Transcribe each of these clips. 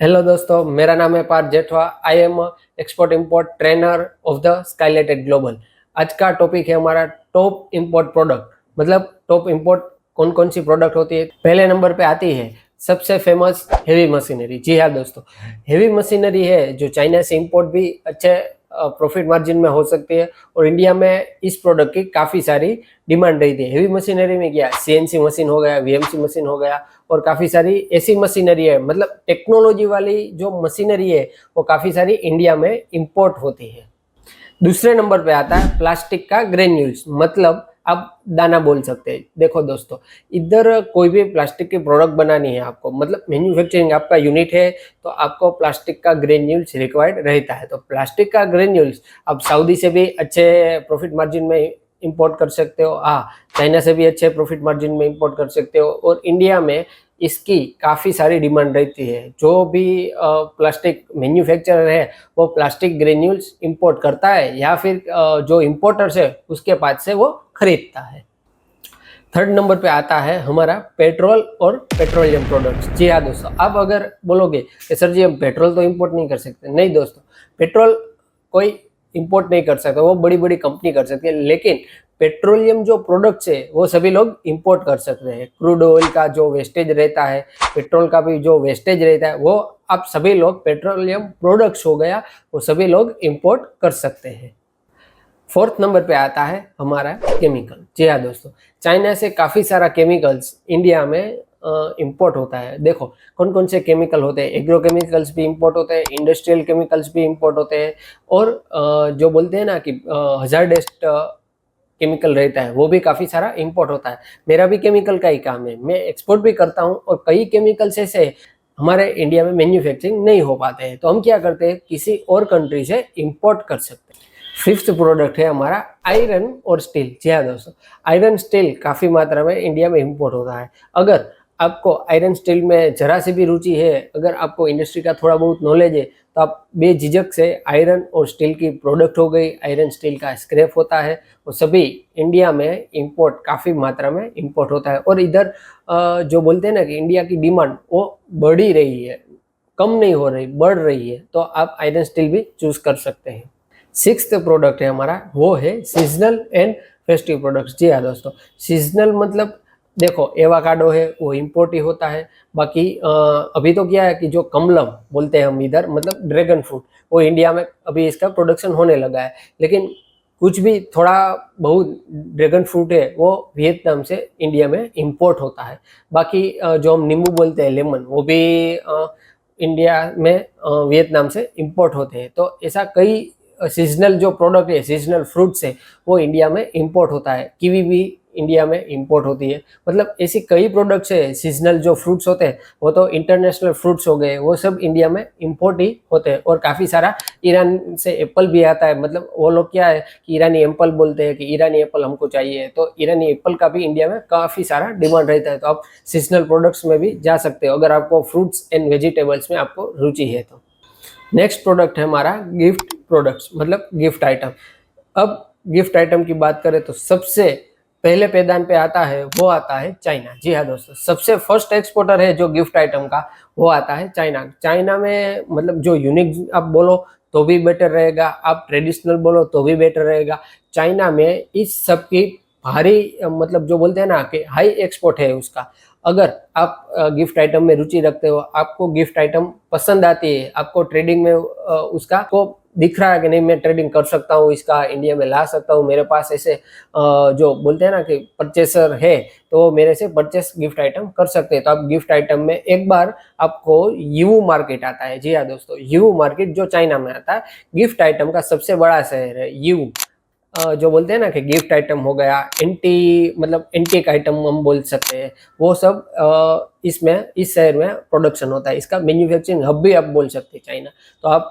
Hello दोस्तों, मेरा नाम है Parth Jethwa. I am export import trainer of the skylighted global. आज का टॉपिक है हमारा टॉप इंपोर्ट प्रोडक्ट। मतलब टॉप इंपोर्ट कौन कौन सी प्रोडक्ट होती है। पहले नंबर पे आती है सबसे फेमस हेवी मशीनरी। जी हाँ दोस्तों, हेवी मशीनरी है जो चाइना से इंपोर्ट भी अच्छे प्रॉफिट मार्जिन में हो सकती है और इंडिया में इस प्रोडक्ट की काफ़ी सारी डिमांड रहती है। हेवी मशीनरी में क्या सीएनसी मशीन हो गया, वीएमसी मशीन हो गया और काफ़ी सारी ऐसी मशीनरी है, मतलब टेक्नोलॉजी वाली जो मशीनरी है वो काफ़ी सारी इंडिया में इंपोर्ट होती है। दूसरे नंबर पे आता है प्लास्टिक का ग्रेन्यूल्स, मतलब आप दाना बोल सकते हैं। देखो दोस्तों, इधर कोई भी प्लास्टिक की प्रोडक्ट बनानी है आपको, मतलब मैन्युफैक्चरिंग आपका यूनिट है तो आपको प्लास्टिक का ग्रेन्यूल्स रिक्वायर्ड रहता है। तो प्लास्टिक का ग्रेन्यूल्स आप सऊदी से भी अच्छे प्रॉफिट मार्जिन में इंपोर्ट कर सकते हो, चाइना से भी अच्छे प्रॉफिट मार्जिन में इंपोर्ट कर सकते हो और इंडिया में इसकी काफ़ी सारी डिमांड रहती है। जो भी प्लास्टिक मैन्युफैक्चरर है वो प्लास्टिक ग्रेन्यूल्स इंपोर्ट करता है या फिर जो इंपोर्टर्स है उसके पास से वो खरीदता है। थर्ड नंबर पे आता है हमारा पेट्रोल और पेट्रोलियम प्रोडक्ट्स। जी हाँ दोस्तों, आप अगर बोलोगे कि सर जी हम पेट्रोल तो इंपोर्ट नहीं कर सकते, नहीं दोस्तों, पेट्रोल कोई इंपोर्ट नहीं कर सकता, वो बड़ी बड़ी कंपनी कर सकती है। लेकिन पेट्रोलियम जो प्रोडक्ट्स है वो सभी लोग इंपोर्ट कर सकते हैं। क्रूड ऑयल का जो वेस्टेज रहता है, पेट्रोल का भी जो वेस्टेज रहता है, वो आप सभी लोग पेट्रोलियम प्रोडक्ट्स हो गया वो सभी लोग इंपोर्ट कर सकते हैं। फोर्थ नंबर पे आता है हमारा केमिकल। जी हाँ दोस्तों, चाइना से काफ़ी सारा केमिकल्स इंडिया में इंपोर्ट होता है। देखो कौन कौन से केमिकल होते हैं, एग्रो केमिकल्स भी इंपोर्ट होते हैं, इंडस्ट्रियल केमिकल्स भी इंपोर्ट होते हैं और जो बोलते हैं ना कि हजारडेस्ट केमिकल रहता है वो भी काफ़ी सारा इंपोर्ट होता है। मेरा भी केमिकल का ही काम है, मैं एक्सपोर्ट भी करता हूँ और कई केमिकल्स ऐसे हमारे इंडिया में मैन्युफैक्चरिंग नहीं हो पाते हैं तो हम क्या करते हैं, किसी और कंट्री से इंपोर्ट कर सकते हैं। फिफ्थ प्रोडक्ट है हमारा आयरन और स्टील। जी हाँ दोस्तों, आयरन स्टील काफ़ी मात्रा में इंडिया में इंपोर्ट होता है। अगर आपको आयरन स्टील में जरा से भी रुचि है, अगर आपको इंडस्ट्री का थोड़ा बहुत नॉलेज है तो आप बेझिझक से आयरन और स्टील की प्रोडक्ट हो गई, आयरन स्टील का स्क्रैप होता है, वो सभी इंडिया में इंपोर्ट काफ़ी मात्रा में इंपोर्ट होता है। और इधर जो बोलते हैं ना कि इंडिया की डिमांड वो बढ़ ही रही है, कम नहीं हो रही, बढ़ रही है, तो आप आयरन स्टील भी चूज कर सकते हैं। सिक्स्थ प्रोडक्ट है हमारा वो है सीजनल एंड फेस्टिव प्रोडक्ट्स। जी हाँ दोस्तों, सीजनल मतलब देखो एवाकाडो है वो इंपोर्ट ही होता है। बाकी अभी तो क्या है कि जो कमलम बोलते हैं हम इधर, मतलब ड्रैगन फ्रूट, वो इंडिया में अभी इसका प्रोडक्शन होने लगा है। लेकिन कुछ भी थोड़ा बहुत ड्रैगन फ्रूट है वो वियतनाम से इंडिया में इंपोर्ट होता है। बाकी जो हम नींबू बोलते हैं लेमन, वो भी इंडिया में वियतनाम से इंपोर्ट होते हैं। तो ऐसा कई सीजनल जो प्रोडक्ट है, सीजनल फ्रूट्स है, वो इंडिया में इंपोर्ट होता है। कीवी भी इंडिया में इंपोर्ट होती है। मतलब ऐसी कई प्रोडक्ट्स है, सीजनल जो फ्रूट्स होते हैं वो तो इंटरनेशनल फ्रूट्स हो गए, वो सब इंडिया में इंपोर्ट ही होते हैं। और काफ़ी सारा ईरान से एप्पल भी आता है, मतलब वो लोग क्या है कि ईरानी एप्पल बोलते हैं कि ईरानी एप्पल हमको चाहिए, तो ईरानी एप्पल का भी इंडिया में काफ़ी सारा डिमांड रहता है। तो आप सीजनल प्रोडक्ट्स में भी जा सकते हो अगर आपको फ्रूट्स एंड वेजिटेबल्स में आपको रुचि है तो। नेक्स्ट प्रोडक्ट है हमारा गिफ्ट प्रोडक्ट्स, मतलब गिफ्ट आइटम। अब गिफ्ट आइटम की बात करें तो सबसे पहले पैदान पे आता है वो आता है चाइना। जी हाँ दोस्तों, सबसे फर्स्ट एक्सपोर्टर है जो गिफ्ट आइटम का वो आता है चाइना। चाइना में मतलब जो यूनिक आप बोलो तो भी बेटर रहेगा, आप ट्रेडिशनल बोलो तो भी बेटर रहेगा। चाइना में इस सब की भारी मतलब जो बोलते हैं ना कि हाई एक्सपोर्ट है उसका। अगर आप गिफ्ट आइटम में रुचि रखते हो, आपको गिफ्ट आइटम पसंद आती है, आपको ट्रेडिंग में उसका को दिख रहा है कि नहीं मैं ट्रेडिंग कर सकता हूँ, इसका इंडिया में ला सकता हूँ, मेरे पास ऐसे जो बोलते हैं ना कि परचेसर है तो वो मेरे से परचेस गिफ्ट आइटम कर सकते हैं। तो आप गिफ्ट आइटम में एक बार आपको यू मार्केट आता है। जी हाँ दोस्तों, यू मार्केट जो चाइना में आता है, गिफ्ट आइटम का सबसे बड़ा शहर है यू। जो बोलते हैं ना कि गिफ्ट आइटम हो गया, मतलब एंटीक आइटम हम बोल सकते हैं, वो सब इसमें इस शहर में प्रोडक्शन होता है। इसका मैन्युफैक्चरिंग हब भी आप बोल सकते हैं चाइना। तो आप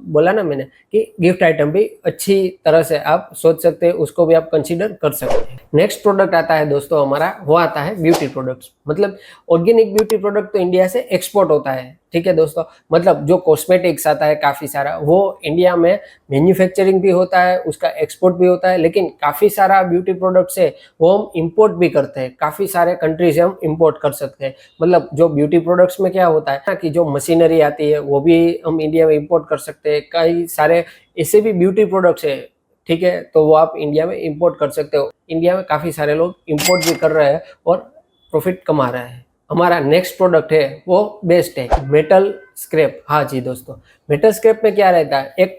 बोला ना मैंने कि गिफ्ट आइटम भी अच्छी तरह से आप सोच सकते हैं, उसको भी आप कंसीडर कर सकते हैं। नेक्स्ट प्रोडक्ट आता है दोस्तों हमारा, वो आता है ब्यूटी प्रोडक्ट्स। मतलब ऑर्गेनिक ब्यूटी प्रोडक्ट तो इंडिया से एक्सपोर्ट होता है, ठीक है दोस्तों, मतलब जो कॉस्मेटिक्स आता है काफ़ी सारा, वो इंडिया में मैन्युफैक्चरिंग भी होता है, उसका एक्सपोर्ट भी होता है, लेकिन काफ़ी सारा ब्यूटी प्रोडक्ट्स है वो हम इंपोर्ट भी करते हैं, काफ़ी सारे कंट्री से हम इंपोर्ट कर सकते हैं। मतलब जो ब्यूटी प्रोडक्ट्स में क्या होता है ना कि जो मशीनरी आती है वो भी हम इंडिया में इंपोर्ट कर सकते हैं, कई सारे ऐसे भी ब्यूटी प्रोडक्ट्स है, ठीक है, तो वो आप इंडिया में इंपोर्ट कर सकते हो। इंडिया में काफ़ी सारे लोग इंपोर्ट भी कर रहे हैं और प्रॉफिट कमा रहे हैं। हमारा नेक्स्ट प्रोडक्ट है वो बेस्ट है मेटल स्क्रैप। हाँ जी दोस्तों, मेटल स्क्रैप में क्या रहता है, एक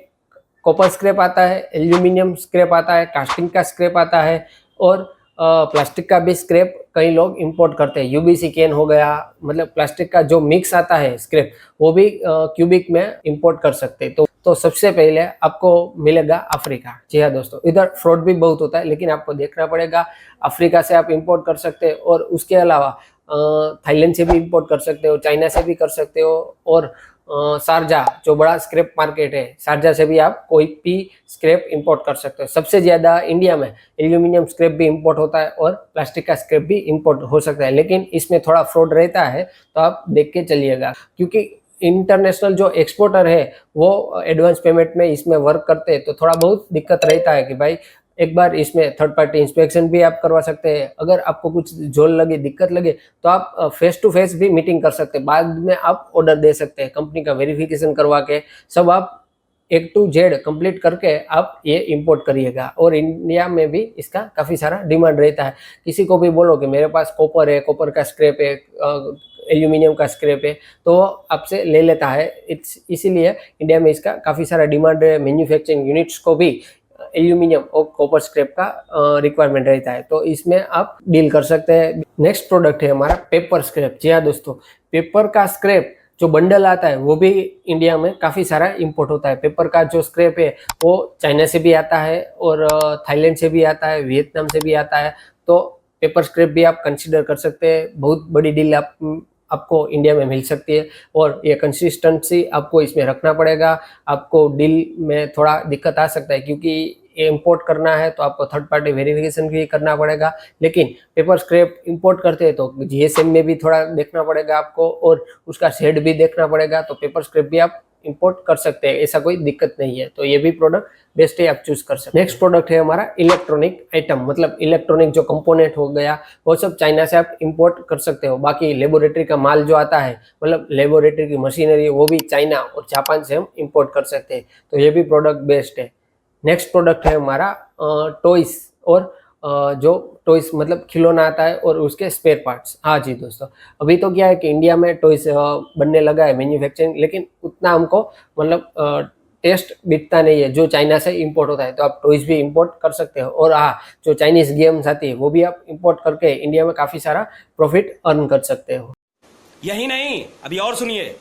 कॉपर स्क्रैप आता है, एल्यूमिनियम स्क्रैप आता है, कास्टिंग का स्क्रैप आता है और प्लास्टिक का भी स्क्रैप कई लोग इंपोर्ट करते हैं। यूबीसी कैन हो गया, मतलब प्लास्टिक का जो मिक्स आता है स्क्रैप वो भी क्यूबिक में इंपोर्ट कर सकते हैं। तो सबसे पहले आपको मिलेगा अफ्रीका। जी हाँ दोस्तों, इधर फ्रॉड भी बहुत होता है, लेकिन आपको देखना पड़ेगा। अफ्रीका से आप इंपोर्ट कर सकते हैं और उसके अलावा थाईलैंड से भी इंपोर्ट कर सकते हो, चाइना से भी कर सकते हो और शारजा जो बड़ा स्क्रैप मार्केट है, शारजा से भी आप कोई भी स्क्रैप इंपोर्ट कर सकते हो। सबसे ज़्यादा इंडिया में एल्यूमिनियम स्क्रैप भी इंपोर्ट होता है और प्लास्टिक का स्क्रैप भी इंपोर्ट हो सकता है, लेकिन इसमें थोड़ा फ्रॉड रहता है, तो आप देख के चलिएगा, क्योंकि इंटरनेशनल जो एक्सपोर्टर है वो एडवांस पेमेंट में इसमें वर्क करते हैं, तो थोड़ा बहुत दिक्कत रहता है कि भाई एक बार इसमें थर्ड पार्टी इंस्पेक्शन भी आप करवा सकते हैं। अगर आपको कुछ झोल लगे, दिक्कत लगे, तो आप फेस टू फेस भी मीटिंग कर सकते हैं, बाद में आप ऑर्डर दे सकते हैं, कंपनी का वेरिफिकेशन करवा के सब आप एक टू जेड कंप्लीट करके आप ये इंपोर्ट करिएगा। और इंडिया में भी इसका काफ़ी सारा डिमांड रहता है। किसी को भी बोलो कि मेरे पास कॉपर है, कॉपर का स्क्रैप है, एल्यूमिनियम का स्क्रैप है, तो आपसे ले लेता है। इसीलिए इंडिया में इसका काफ़ी सारा डिमांड है। मैन्युफैक्चरिंग यूनिट्स को भी एल्यूमिनियम और कॉपर स्क्रैप का रिक्वायरमेंट रहता है, तो इसमें आप डील कर सकते हैं। नेक्स्ट प्रोडक्ट है हमारा पेपर स्क्रैप। जी हाँ दोस्तों, पेपर का स्क्रैप जो बंडल आता है वो भी इंडिया में काफ़ी सारा इंपोर्ट होता है। पेपर का जो स्क्रैप है वो चाइना से भी आता है और थाईलैंड से भी आता है, वियतनाम से भी आता है। तो पेपर स्क्रैप भी आप कंसिडर कर सकते हैं, बहुत बड़ी डील आपको इंडिया में मिल सकती है। और ये कंसिस्टेंसी आपको इसमें रखना पड़ेगा। आपको डील में थोड़ा दिक्कत आ सकता है, क्योंकि ये इंपोर्ट करना है तो आपको थर्ड पार्टी वेरिफिकेशन भी करना पड़ेगा। लेकिन पेपर स्क्रैप इंपोर्ट करते हैं तो जीएसएम में भी थोड़ा देखना पड़ेगा आपको और उसका शेड भी देखना पड़ेगा। तो पेपर स्क्रैप भी आप इंपोर्ट कर सकते हैं, ऐसा कोई दिक्कत नहीं है। तो ये भी प्रोडक्ट बेस्ट है, आप चूज कर सकते हैं। नेक्स्ट प्रोडक्ट है हमारा इलेक्ट्रॉनिक आइटम, मतलब इलेक्ट्रॉनिक जो कंपोनेंट हो गया वो सब चाइना से आप इंपोर्ट कर सकते हो। बाकी लेबोरेटरी का माल जो आता है, मतलब लेबोरेटरी की मशीनरी, वो भी चाइना और जापान से हम इंपोर्ट कर सकते हैं। तो ये भी प्रोडक्ट बेस्ट है। नेक्स्ट प्रोडक्ट है हमारा टॉयस और जो टॉयस मतलब खिलौना आता है और उसके स्पेयर पार्ट्स। हाँ जी दोस्तों, अभी तो क्या है कि इंडिया में टॉयस बनने लगा है मैन्युफैक्चरिंग, लेकिन उतना हमको मतलब टेस्ट बिकता नहीं है जो चाइना से इंपोर्ट होता है। तो आप टॉयस भी इंपोर्ट कर सकते हो। और हाँ, जो चाइनीज गेम्स आती है वो भी आप इंपोर्ट करके इंडिया में काफ़ी सारा प्रॉफिट अर्न कर सकते हो। यही नहीं, अभी और सुनिए।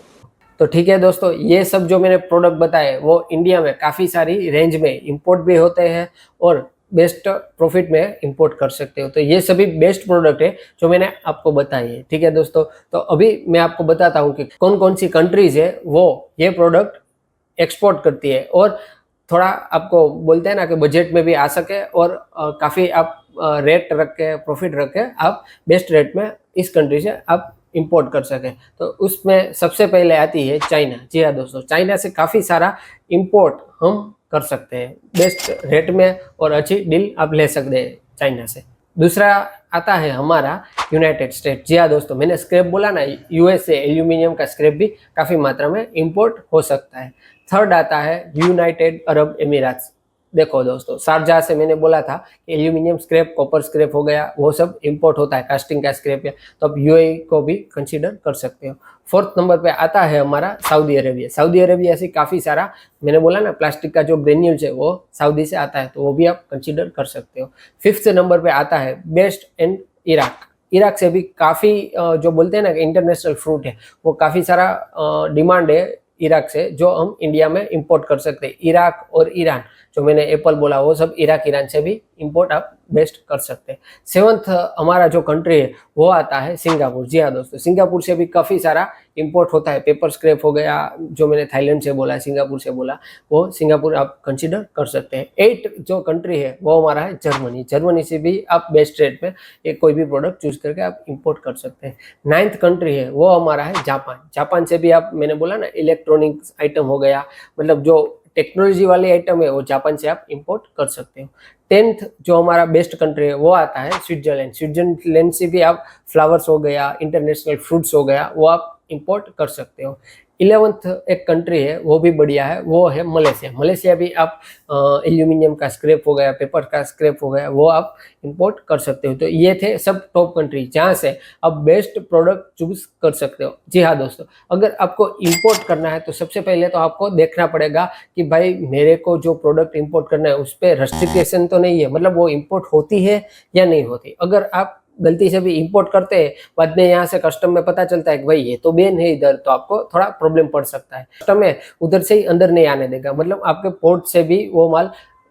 तो ठीक है दोस्तों, ये सब जो मैंने प्रोडक्ट बताए वो इंडिया में काफ़ी सारी रेंज में इंपोर्ट भी होते हैं और बेस्ट प्रॉफिट में इंपोर्ट कर सकते हो। तो ये सभी बेस्ट प्रोडक्ट है जो मैंने आपको बताई है। ठीक है दोस्तों, तो अभी मैं आपको बताता हूँ कि कौन कौन सी कंट्रीज है वो ये प्रोडक्ट एक्सपोर्ट करती है, और थोड़ा आपको बोलते हैं ना कि बजट में भी आ सके और काफ़ी आप रेट रख के, प्रॉफिट रख के आप बेस्ट रेट में इस कंट्री से आप इंपोर्ट कर सके। तो उसमें सबसे पहले आती है चाइना। जी हाँ दोस्तों, चाइना से काफ़ी सारा इंपोर्ट हम कर सकते हैं बेस्ट रेट में और अच्छी डील आप ले सकते हैं चाइना से। दूसरा आता है हमारा यूनाइटेड स्टेट। जी हाँ दोस्तों, मैंने स्क्रैप बोला ना, यूएस से एल्यूमिनियम का स्क्रैप भी काफ़ी मात्रा में इंपोर्ट हो सकता है। थर्ड आता है यूनाइटेड अरब एमिराट्स। देखो दोस्तों, शारजाह से मैंने बोला था कि एल्यूमिनियम स्क्रैप, कॉपर स्क्रैप हो गया, वो सब इंपोर्ट होता है, कास्टिंग का स्क्रैप है, तो आप यूएई को भी कंसीडर कर सकते हो। फोर्थ नंबर पे आता है हमारा सऊदी अरेबिया। सऊदी अरेबिया से काफ़ी सारा, मैंने बोला ना, प्लास्टिक का जो ग्रेन्यूल्स है वो सऊदी से आता है, तो वो भी आप कंसीडर कर सकते हो। फिफ्थ नंबर पे आता है बेस्ट एंड इराक। इराक से भी काफ़ी जो बोलते हैं ना कि इंटरनेशनल फ्रूट है, वो काफ़ी सारा डिमांड है इराक से, जो हम इंडिया में इंपोर्ट कर सकते हैं। इराक और ईरान, जो मैंने एप्पल बोला, वो सब इराक ईरान से भी इंपोर्ट आप बेस्ट कर सकते हैं। 7th हमारा जो कंट्री है वो आता है सिंगापुर। जी हाँ दोस्तों, सिंगापुर से भी काफ़ी सारा इंपोर्ट होता है। पेपर स्क्रैप हो गया, जो मैंने थाईलैंड से बोला, सिंगापुर से बोला, वो सिंगापुर आप कंसिडर कर सकते हैं। 8 जो कंट्री है वो हमारा है जर्मनी। जर्मनी से भी आप बेस्ट रेट पे एक कोई भी प्रोडक्ट चूज करके आप इंपोर्ट कर सकते हैं। 9th कंट्री है वो हमारा है जापान। जापान से भी आप, मैंने बोला ना, इलेक्ट्रॉनिक्स आइटम हो गया, मतलब जो टेक्नोलॉजी वाली आइटम है वो जापान से आप इंपोर्ट कर सकते हो। 10th जो हमारा बेस्ट कंट्री है वो आता है स्विट्जरलैंड। स्विट्जरलैंड से भी आप फ्लावर्स हो गया, इंटरनेशनल फ्रूट्स हो गया, वो आप इंपोर्ट कर सकते हो। 11th एक कंट्री है वो भी बढ़िया है, वो है मलेशिया। मलेशिया भी आप एल्यूमिनियम का स्क्रैप हो गया, पेपर का स्क्रैप हो गया, वो आप इंपोर्ट कर सकते हो। तो ये थे सब टॉप कंट्री जहाँ से आप बेस्ट प्रोडक्ट चूज कर सकते हो। जी हाँ दोस्तों, अगर आपको इंपोर्ट करना है तो सबसे पहले तो आपको देखना पड़ेगा कि भाई मेरे को जो प्रोडक्ट इंपोर्ट करना है उस पर रेस्ट्रिक्शन तो नहीं है, मतलब वो इंपोर्ट होती है या नहीं होती। अगर आप गलती से भी इंपोर्ट करते हैं, बाद में यहाँ से कस्टम में पता चलता है कि भाई ये तो बैन है इधर, तो आपको थोड़ा प्रॉब्लम पड़ सकता है। कस्टम है उधर से ही अंदर नहीं आने देगा, मतलब आपके पोर्ट से भी वो माल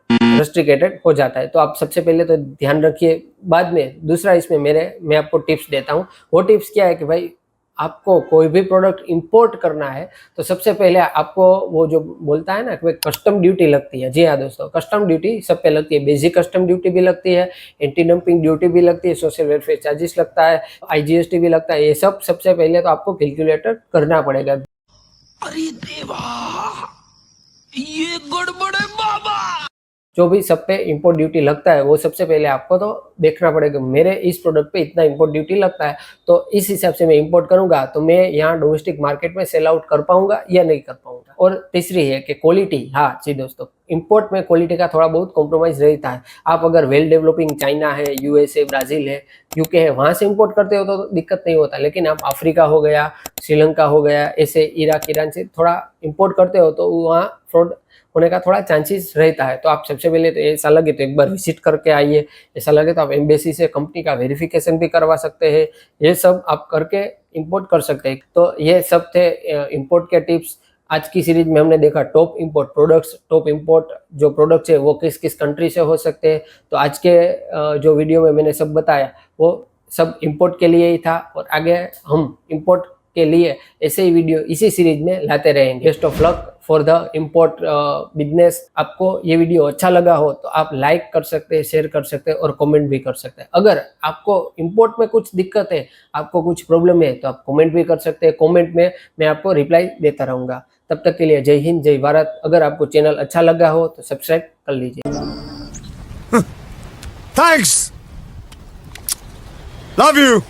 रेस्ट्रिकेटेड हो जाता है। तो आप सबसे पहले तो ध्यान रखिए। बाद में दूसरा इसमें मैं आपको टिप्स देता हूँ। वो टिप्स क्या है कि भाई आपको कोई भी प्रोडक्ट इंपोर्ट करना है तो सबसे पहले आपको वो जो बोलता है ना कि कस्टम ड्यूटी लगती है। जी हाँ दोस्तों, कस्टम ड्यूटी सब पे लगती है। बेसिक कस्टम ड्यूटी भी लगती है, एंटी डंपिंग ड्यूटी भी लगती है, सोशल वेलफेयर चार्जेस लगता है, IGST भी लगता है। ये सब सबसे पहले तो आपको कैलकुलेटर करना पड़ेगा। अरे देवा, ये गड़बड़ है बाबा। जो भी सब पे इंपोर्ट ड्यूटी लगता है वो सबसे पहले आपको तो देखना पड़ेगा, मेरे इस प्रोडक्ट पे इतना इंपोर्ट ड्यूटी लगता है, तो इस हिसाब से मैं इंपोर्ट करूंगा तो मैं यहाँ डोमेस्टिक मार्केट में सेल आउट कर पाऊंगा या नहीं कर पाऊंगा। और तीसरी है कि क्वालिटी। हाँ जी दोस्तों, इंपोर्ट में क्वालिटी का थोड़ा बहुत कॉम्प्रोमाइज रहता है। आप अगर वेल डेवलपिंग चाइना है, USA, ब्राजील है, UK है, वहां से इंपोर्ट करते हो तो दिक्कत नहीं होता। लेकिन आप अफ्रीका हो गया, श्रीलंका हो गया, ऐसे इराक, ईरान से थोड़ा इंपोर्ट करते हो तो वहाँ फ्रॉड होने का थोड़ा चांसेस रहता है। तो आप सबसे पहले तो ऐसा लगे तो एक बार विजिट करके आइए, ऐसा लगे तो आप एम्बेसी से कंपनी का वेरिफिकेशन भी करवा सकते हैं। ये सब आप करके इंपोर्ट कर सकते हैं। तो ये सब थे इंपोर्ट के टिप्स। आज की सीरीज में हमने देखा top import products, top import जो प्रोडक्ट्स है वो किस किस कंट्री से हो सकते हैं। तो आज के जो वीडियो में मैंने सब बताया वो सब इंपोर्ट के लिए ही था, और आगे हम इंपोर्ट के लिए ऐसे ही वीडियो इसी सीरीज में लाते रहेंगे। Best of luck for the import business. आपको ये वीडियो अच्छा लगा हो तो आप लाइक कर सकते हैं, शेयर कर सकते हैं और कमेंट भी कर सकते हैं। अगर आपको इंपोर्ट में कुछ दिक्कत है, आपको कुछ प्रॉब्लम है, तो आप कमेंट भी कर सकते हैं। कमेंट में मैं आपको रिप्लाई देता रहूँगा। तब तक के लिए जय हिंद, जय भारत। अगर आपको चैनल अच्छा लगा हो तो सब्सक्राइब कर लीजिए। Thanks. Love you.